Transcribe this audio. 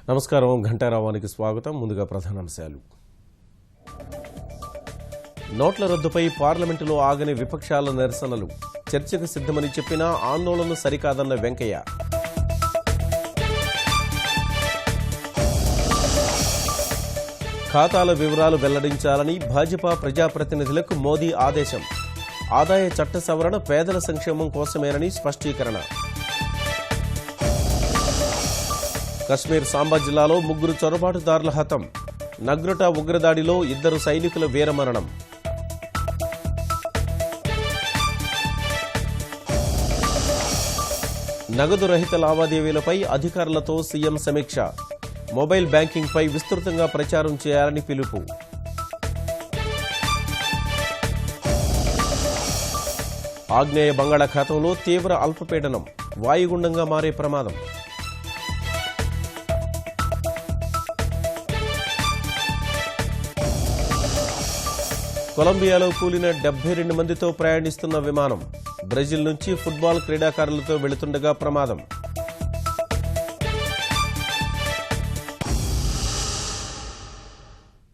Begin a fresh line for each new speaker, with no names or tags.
నమస్కారం. ఘంటారావానికి స్వాగతం. ముందుగా ప్రధానాంశాలు. నోట్ల రద్దుపై పార్లమెంటులో ఆగని విపక్షాల నిరసనలు. చర్చకు సిద్ధమని చెప్పినా ఆందోళన సరికాదన్న వెంకయ్య. ఖాతాల వివరాలు వెల్లడించాలని భాజపా ప్రజాప్రతినిధులకు మోదీ ఆదేశం. ఆదాయ చట్ట సవరణ పేదల సంక్షేమం కోసమేనని స్పష్టీకరణ. కశ్మీర్ సాంబా జిల్లాలో 3 చొరబాటుదారుల హతం. నగ్రోటా ఉగ్రదాడిలో 2 సైనికుల వీరమరణం. నగదు రహిత లావాదేవీలపై అధికారులతో సీఎం సమీక్ష. మొబైల్ బ్యాంకింగ్పై విస్తృతంగా ప్రచారం చేయాలని పిలుపు. ఆగ్నేయ బంగాళాఖాతంలో తీవ్ర అల్పపీడనం. వాయుగుండంగా మారే ప్రమాదం. కొలంబియాలో కూలిన 72 మందితో ప్రయాణిస్తున్న విమానం. బ్రెజిల్ నుంచి ఫుట్బాల్ క్రీడాకారులతో వెళుతుండగా ప్రమాదం.